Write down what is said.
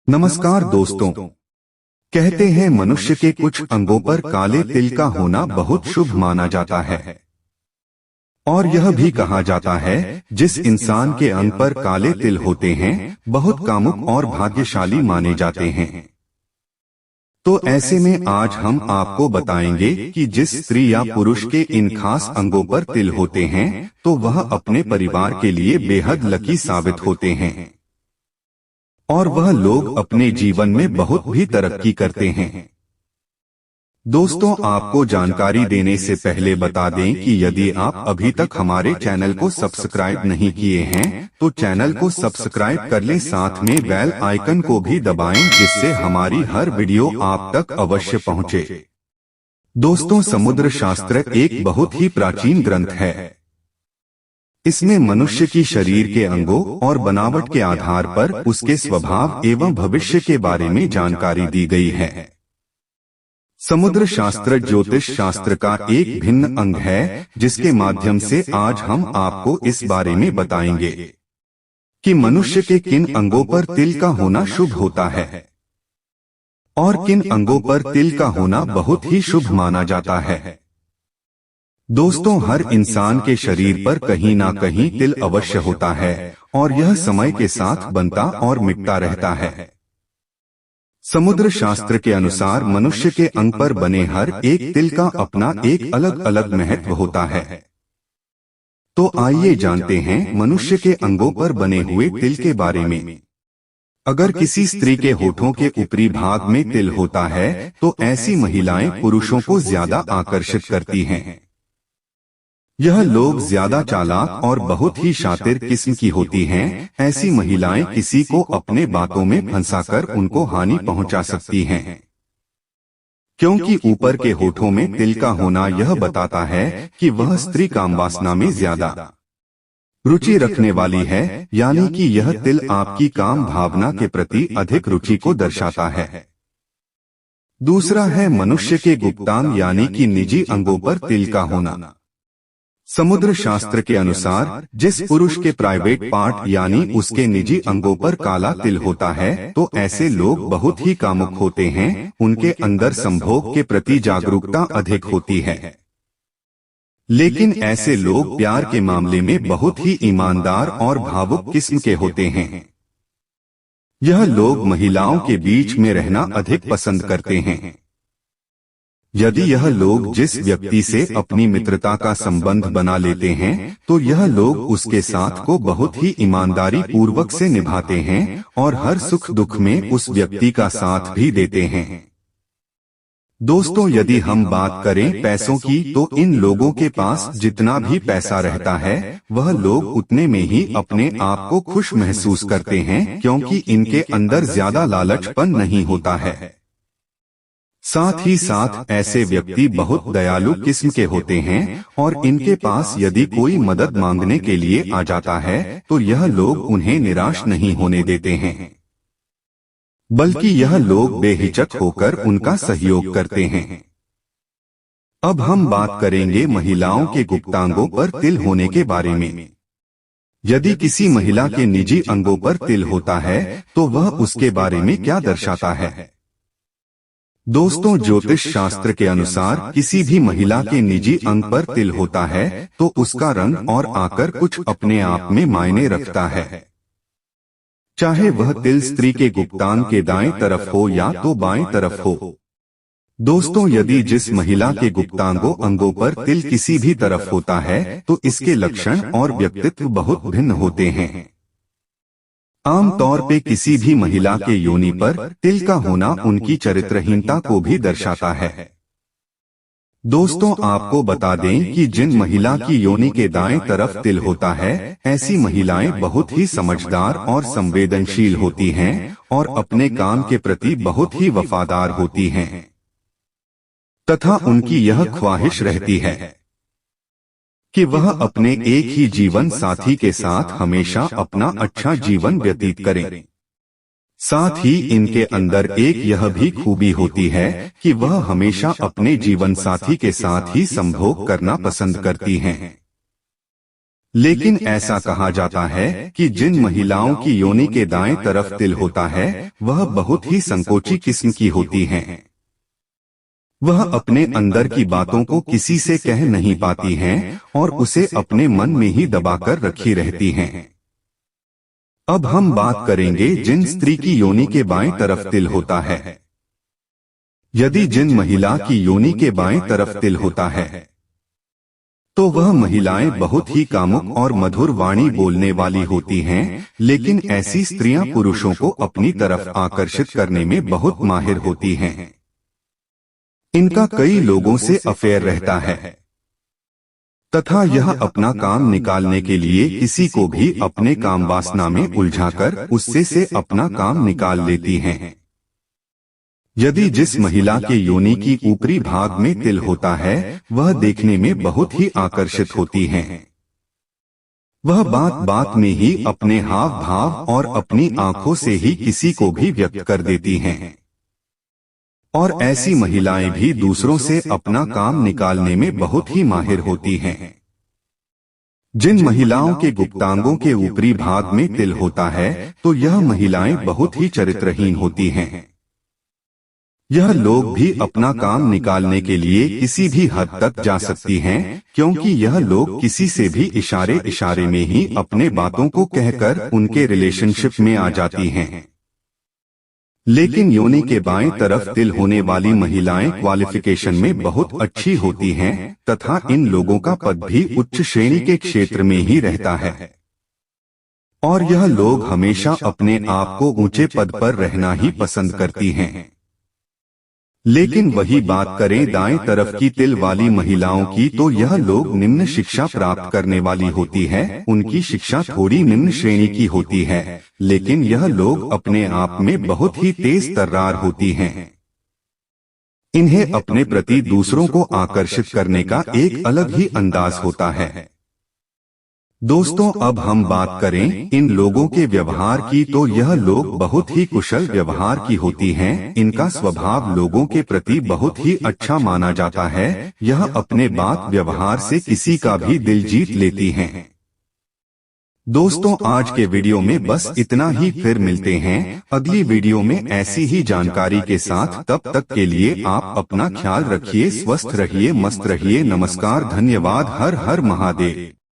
नमस्कार दोस्तों। कहते हैं मनुष्य के कुछ अंगों पर काले तिल का होना बहुत शुभ माना जाता है और यह भी कहा जाता है जिस इंसान के अंग पर काले तिल होते हैं बहुत कामुक और भाग्यशाली माने जाते हैं। तो ऐसे में आज हम आपको बताएंगे कि जिस स्त्री या पुरुष के इन खास अंगों पर तिल होते हैं तो वह अपने परिवार के लिए बेहद लकी साबित होते हैं और वह लोग अपने जीवन में बहुत भी तरक्की करते हैं। दोस्तों, आपको जानकारी देने से पहले बता दें कि यदि आप अभी तक हमारे चैनल को सब्सक्राइब नहीं किए हैं तो चैनल को सब्सक्राइब कर लें, साथ में बेल आइकन को भी दबाएं जिससे हमारी हर वीडियो आप तक अवश्य पहुंचे। दोस्तों, समुद्र शास्त्र एक बहुत ही प्राचीन ग्रंथ है। इसमें मनुष्य की शरीर के अंगों और बनावट के आधार पर उसके स्वभाव एवं भविष्य के बारे में जानकारी दी गई है। समुद्र शास्त्र ज्योतिष शास्त्र का एक भिन्न अंग है जिसके माध्यम से आज हम आपको इस बारे में बताएंगे कि मनुष्य के किन अंगों पर तिल का होना शुभ होता है और किन अंगों पर तिल का होना बहुत ही शुभ माना जाता है। दोस्तों, हर इंसान के शरीर पर कहीं ना कहीं तिल अवश्य होता है और यह समय के साथ बनता और मिटता रहता है। समुद्र शास्त्र के अनुसार मनुष्य के अंग पर बने हर एक तिल का अपना एक अलग अलग महत्व होता है। तो आइए जानते हैं मनुष्य के अंगों पर बने हुए तिल के बारे में। अगर किसी स्त्री के होठों के ऊपरी भाग में तिल होता है तो ऐसी महिलाएं पुरुषों को ज्यादा आकर्षित करती हैं। यह लोग ज्यादा चालाक और बहुत ही शातिर किस्म की होती हैं। ऐसी महिलाएं किसी को अपने बातों में फंसाकर उनको हानि पहुंचा सकती हैं, क्योंकि ऊपर के होठों में तिल का होना यह बताता है कि वह स्त्री कामवासना में ज्यादा रुचि रखने वाली है, यानी कि यह तिल आपकी काम भावना के प्रति अधिक रुचि को दर्शाता है। दूसरा है मनुष्य के गुप्तांग यानी कि निजी अंगों पर तिल का होना। समुद्र शास्त्र के अनुसार जिस पुरुष के प्राइवेट पार्ट यानी उसके निजी अंगों पर काला तिल होता है तो ऐसे लोग बहुत ही कामुक होते हैं। उनके अंदर संभोग के प्रति जागरूकता अधिक होती है, लेकिन ऐसे लोग प्यार के मामले में बहुत ही ईमानदार और भावुक किस्म के होते हैं। यह लोग महिलाओं के बीच में रहना अधिक पसंद करते हैं। यदि यह लोग जिस व्यक्ति से अपनी मित्रता का संबंध बना लेते हैं तो यह लोग उसके साथ को बहुत ही ईमानदारी पूर्वक से निभाते हैं और हर सुख दुख में उस व्यक्ति का साथ भी देते हैं। दोस्तों, यदि हम बात करें पैसों की तो इन लोगों के पास जितना भी पैसा रहता है वह लोग उतने में ही अपने आप को खुश महसूस करते हैं, क्योंकि इनके अंदर ज्यादा लालचपन नहीं होता है। साथ ही साथ ऐसे व्यक्ति बहुत दयालु किस्म के होते हैं और इनके पास यदि कोई मदद मांगने के लिए आ जाता है तो यह लोग उन्हें निराश नहीं होने देते हैं, बल्कि यह लोग बेहिचक होकर उनका सहयोग करते हैं। अब हम बात करेंगे महिलाओं के गुप्तांगों पर तिल होने के बारे में। यदि किसी महिला के निजी अंगों पर तिल होता है तो वह उसके बारे में क्या दर्शाता है? दोस्तों, ज्योतिष शास्त्र के अनुसार किसी भी महिला के निजी अंग पर तिल होता है तो उसका रंग और आकार कुछ अपने आप में मायने रखता है, चाहे वह तिल स्त्री के गुप्तांग के दाएं तरफ हो या तो बाएं तरफ हो। दोस्तों, यदि जिस महिला के गुप्तांगों अंगों पर तिल किसी भी तरफ होता है तो इसके लक्षण और व्यक्तित्व बहुत भिन्न होते हैं। आमतौर पे किसी भी महिला के योनि पर तिल का होना उनकी चरित्रहीनता को भी दर्शाता है। दोस्तों, आपको बता दें कि जिन महिला की योनि के दाएं तरफ तिल होता है ऐसी महिलाएं बहुत ही समझदार और संवेदनशील होती हैं और अपने काम के प्रति बहुत ही वफादार होती हैं तथा उनकी यह ख्वाहिश रहती है कि वह अपने एक ही जीवन साथी के साथ हमेशा अपना अच्छा जीवन व्यतीत करें। साथ ही इनके अंदर एक यह भी खूबी होती है कि वह हमेशा अपने जीवन साथी के साथ ही संभोग करना पसंद करती हैं। लेकिन ऐसा कहा जाता है कि जिन महिलाओं की योनि के दाएं तरफ तिल होता है वह बहुत ही संकोची किस्म की होती हैं। वह अपने अंदर की बातों को किसी से कह नहीं पाती हैं और उसे अपने मन में ही दबाकर रखी रहती हैं। अब हम बात करेंगे जिन स्त्री की योनि के बाएं तरफ तिल होता है। यदि जिन महिला की योनि के बाएं तरफ तिल होता है तो वह महिलाएं बहुत ही कामुक और मधुर वाणी बोलने वाली होती हैं, लेकिन ऐसी स्त्रियां पुरुषों को अपनी तरफ आकर्षित करने में बहुत माहिर होती हैं। इनका कई लोगों से अफेयर रहता है तथा यह अपना काम निकालने के लिए किसी को भी अपने काम वासना में उलझाकर उससे से अपना काम निकाल लेती हैं। यदि जिस महिला के योनि की ऊपरी भाग में तिल होता है वह देखने में बहुत ही आकर्षित होती हैं। वह बात बात में ही अपने हाव भाव और अपनी आंखों से ही किसी को भी व्यक्त कर देती हैं। और ऐसी महिलाएं भी दूसरों से अपना काम निकालने में बहुत ही माहिर होती हैं। जिन महिलाओं के गुप्तांगों के ऊपरी भाग में तिल होता है तो यह महिलाएं बहुत ही चरित्रहीन होती हैं। यह लोग भी अपना काम निकालने के लिए किसी भी हद तक जा सकती हैं, क्योंकि यह लोग किसी से भी इशारे में ही अपने बातों को कहकर उनके रिलेशनशिप में आ जाती हैं। लेकिन योनि के बाएं तरफ तिल होने वाली महिलाएं क्वालिफिकेशन में बहुत अच्छी होती हैं तथा इन लोगों का पद भी उच्च श्रेणी के क्षेत्र में ही रहता है और यह लोग हमेशा अपने आप को ऊंचे पद पर रहना ही पसंद करती हैं। लेकिन वही बात करें दाएं तरफ की तिल वाली महिलाओं की तो यह लोग निम्न शिक्षा प्राप्त करने वाली होती है। उनकी शिक्षा थोड़ी निम्न श्रेणी की होती है, लेकिन यह लोग अपने आप में बहुत ही तेज तर्रार होती हैं। इन्हें अपने प्रति दूसरों को आकर्षित करने का एक अलग ही अंदाज होता है। दोस्तों, अब हम बात करें इन लोगों के व्यवहार की तो यह लोग बहुत ही कुशल व्यवहार की होती हैं। इनका स्वभाव लोगों के प्रति बहुत ही अच्छा माना जाता है। यह अपने बात व्यवहार से किसी का भी दिल जीत लेती हैं। दोस्तों, आज के वीडियो में बस इतना ही। फिर मिलते हैं अगली वीडियो में ऐसी ही जानकारी के साथ। तब तक के लिए आप अपना ख्याल रखिए, स्वस्थ रहिए, मस्त रहिए। नमस्कार, धन्यवाद। हर हर महादेव।